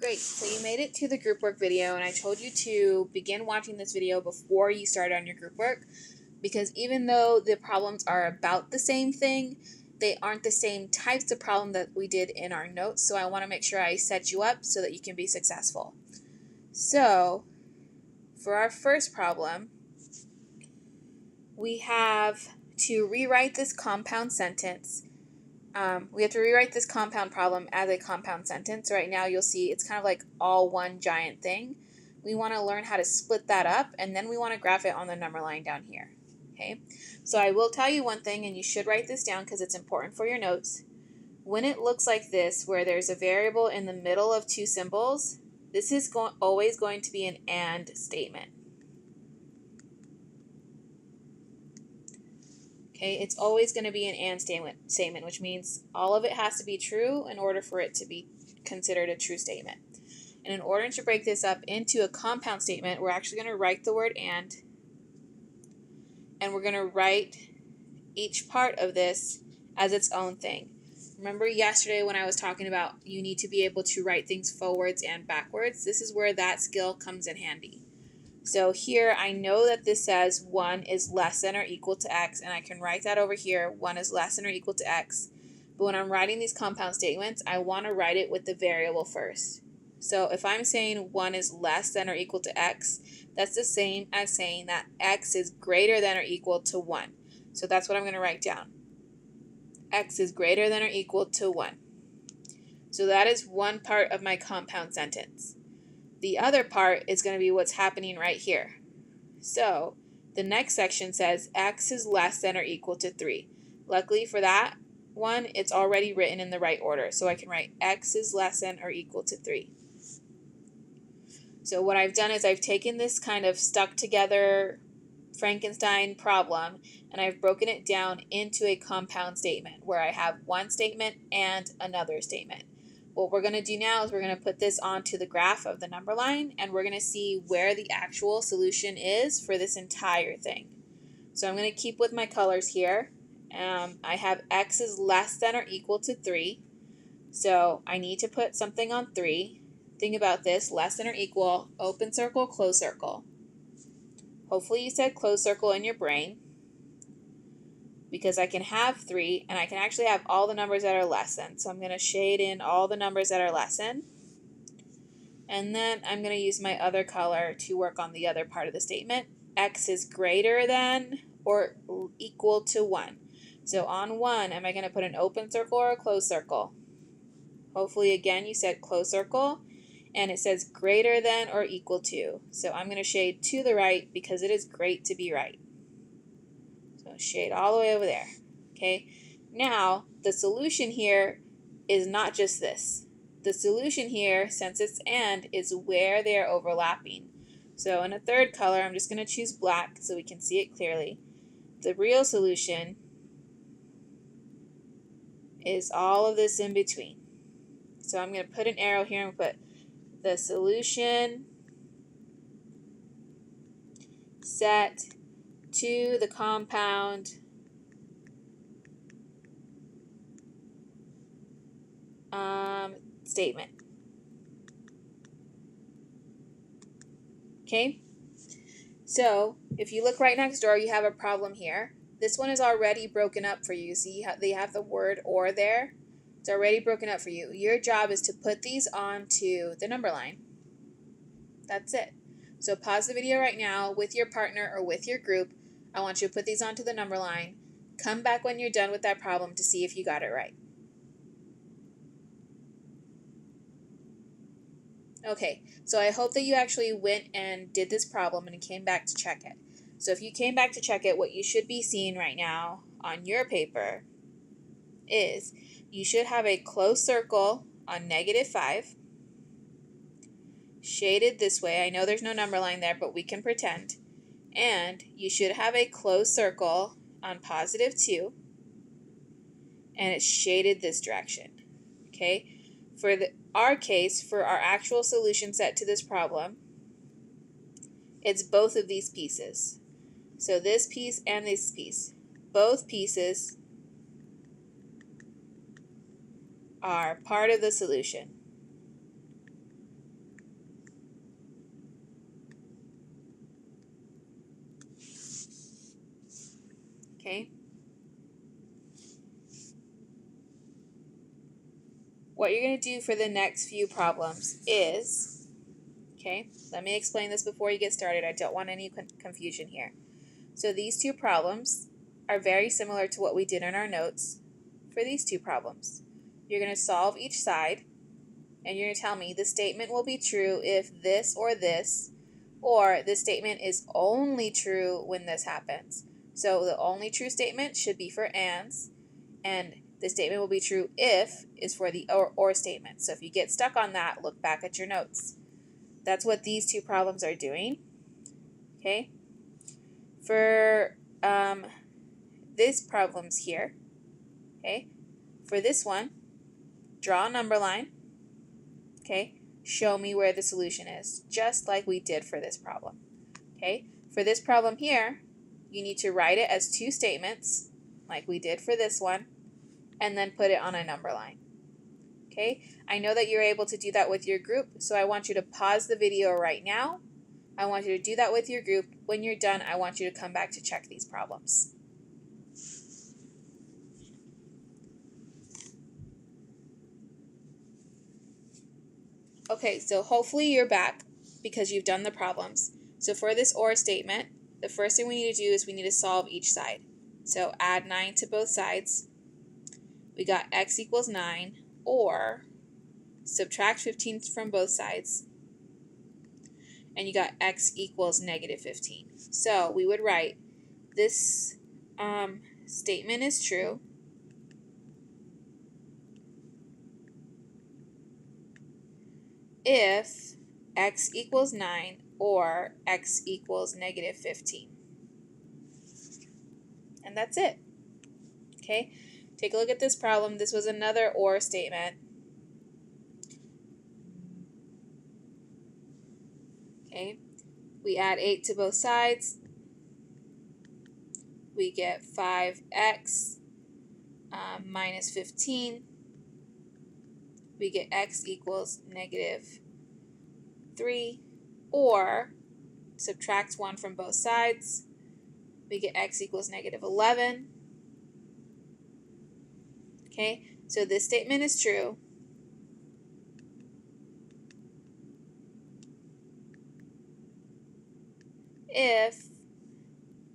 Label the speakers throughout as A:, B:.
A: Great, so you made it to the group work video, and I told you to begin watching this video before you start on your group work, because even though the problems are about the same thing, they aren't the same types of problem that we did in our notes, so I want to make sure I set you up so that you can be successful. So, for our first problem, we have to rewrite this compound sentence. We have to rewrite this compound problem as a compound sentence. Right now you'll see it's kind of like all one giant thing. We want to learn how to split that up, and then we want to graph it on the number line down here. Okay, so I will tell you one thing, and you should write this down because it's important for your notes. When it looks like this, where there's a variable in the middle of two symbols, this is always going to be an AND statement. Okay, it's always going to be an AND statement, which means all of it has to be true in order for it to be considered a true statement. And in order to break this up into a compound statement, we're actually going to write the word and we're going to write each part of this as its own thing. Remember yesterday when I was talking about you need to be able to write things forwards and backwards? This is where that skill comes in handy. So here I know that this says 1 is less than or equal to x, and I can write that over here, 1 is less than or equal to x. But when I'm writing these compound statements, I want to write it with the variable first. So if I'm saying 1 is less than or equal to x, that's the same as saying that x is greater than or equal to 1. So that's what I'm going to write down. X is greater than or equal to 1. So that is one part of my compound sentence. The other part is going to be what's happening right here. So the next section says x is less than or equal to 3. Luckily for that one, it's already written in the right order. So I can write x is less than or equal to 3. So what I've done is I've taken this kind of stuck together Frankenstein problem and I've broken it down into a compound statement where I have one statement and another statement. What we're going to do now is we're going to put this onto the graph of the number line, and we're going to see where the actual solution is for this entire thing. So I'm going to keep with my colors here. I have x is less than or equal to 3. So I need to put something on 3. Think about this, less than or equal, open circle, close circle. Hopefully you said close circle in your brain, because I can have 3 and I can actually have all the numbers that are less than. So I'm going to shade in all the numbers that are less than. And then I'm going to use my other color to work on the other part of the statement. X is greater than or equal to 1. So on 1, am I going to put an open circle or a closed circle? Hopefully again you said closed circle. And it says greater than or equal to. So I'm going to shade to the right because it is great to be right. Shade all the way over there. Okay, now the solution here is not just this. The solution here, since it's and, is where they are overlapping. So in a third color, I'm just going to choose black so we can see it clearly. The real solution is all of this in between. So I'm going to put an arrow here and put the solution set to the compound statement. Okay, so if you look right next door, you have a problem here. This one is already broken up for you. See, they have the word or there. It's already broken up for you. Your job is to put these onto the number line. That's it. So pause the video right now with your partner or with your group. I want you to put these onto the number line. Come back when you're done with that problem to see if you got it right. Okay, so I hope that you actually went and did this problem and came back to check it. So if you came back to check it, what you should be seeing right now on your paper is you should have a closed circle on -5, shaded this way. I know there's no number line there, but we can pretend. And you should have a closed circle on +2, and it's shaded this direction. Okay, for our case, for our actual solution set to this problem, it's both of these pieces. So this piece and this piece, both pieces are part of the solution. Okay. What you're going to do for the next few problems is, okay, let me explain this before you get started. I don't want any confusion here. So these two problems are very similar to what we did in our notes for these two problems. You're going to solve each side, and you're going to tell me the statement will be true if this, or this statement is only true when this happens. So the only true statement should be for ands, and the statement will be true if is for the or statement. So if you get stuck on that, look back at your notes. That's what these two problems are doing. Okay. For this problem's here. Okay. For this one, draw a number line. Okay. Show me where the solution is, just like we did for this problem. Okay. For this problem here, you need to write it as two statements, like we did for this one, and then put it on a number line. Okay, I know that you're able to do that with your group, so I want you to pause the video right now. I want you to do that with your group. When you're done, I want you to come back to check these problems. Okay, so hopefully you're back because you've done the problems. So for this or statement, the first thing we need to do is we need to solve each side. So add 9 to both sides. We got x equals 9, or subtract 15 from both sides, and you got x equals negative 15. So we would write this statement is true if x equals 9 or x equals negative 15. And that's it. Okay, take a look at this problem. This was another or statement. Okay, we add 8 to both sides. We get 5x minus 15. We get x equals negative 3, or subtract 1 from both sides. We get x equals negative 11. Okay, so this statement is true if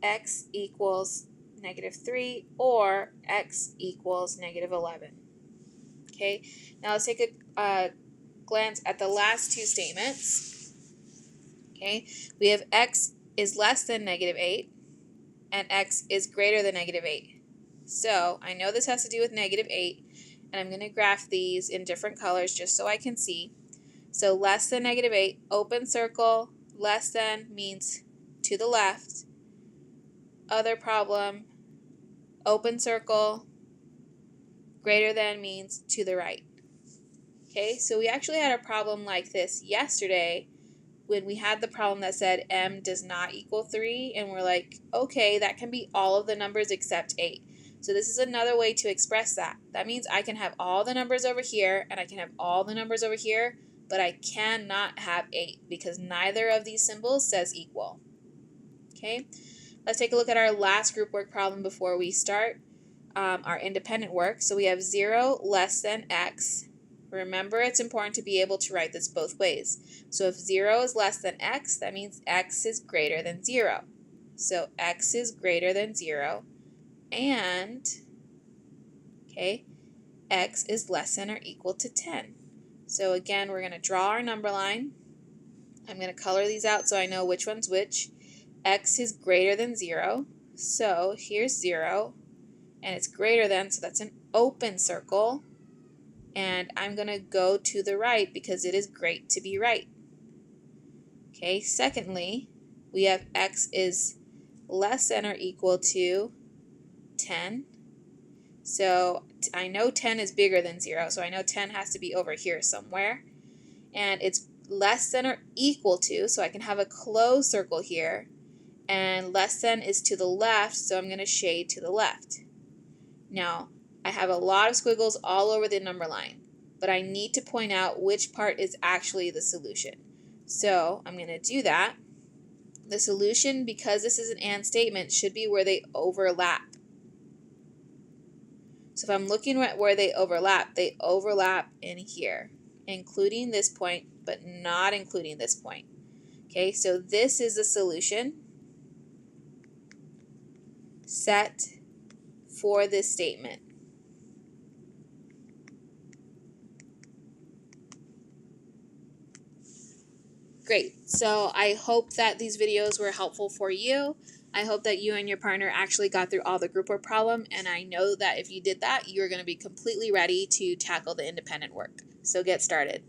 A: x equals negative 3 or x equals negative 11. Okay, now let's take a glance at the last two statements. Okay, we have x is less than negative 8 and x is greater than negative 8. So I know this has to do with negative 8, and I'm going to graph these in different colors just so I can see. So less than negative 8, open circle, less than means to the left, other problem, open circle, greater than means to the right. Okay, so we actually had a problem like this yesterday when we had the problem that said m does not equal 3, and we're like, okay, that can be all of the numbers except 8. So this is another way to express that. That means I can have all the numbers over here, and I can have all the numbers over here, but I cannot have 8 because neither of these symbols says equal. Okay, let's take a look at our last group work problem before we start our independent work. So we have 0 less than x. Remember, it's important to be able to write this both ways. So if 0 is less than x, that means x is greater than 0. So x is greater than 0, and okay, x is less than or equal to 10. So again, we're going to draw our number line. I'm going to color these out so I know which one's which. X is greater than 0, so here's 0, and it's greater than, so that's an open circle. And I'm going to go to the right because it is great to be right. Okay, secondly, we have x is less than or equal to 10. So I know 10 is bigger than 0, so I know 10 has to be over here somewhere. And it's less than or equal to, so I can have a closed circle here. And less than is to the left, so I'm going to shade to the left. Now, I have a lot of squiggles all over the number line, but I need to point out which part is actually the solution. So I'm going to do that. The solution, because this is an and statement, should be where they overlap. So if I'm looking at where they overlap in here, including this point, but not including this point. Okay, so this is the solution set for this statement. Great. So I hope that these videos were helpful for you. I hope that you and your partner actually got through all the group work problem, and I know that if you did that, you're going to be completely ready to tackle the independent work. So get started.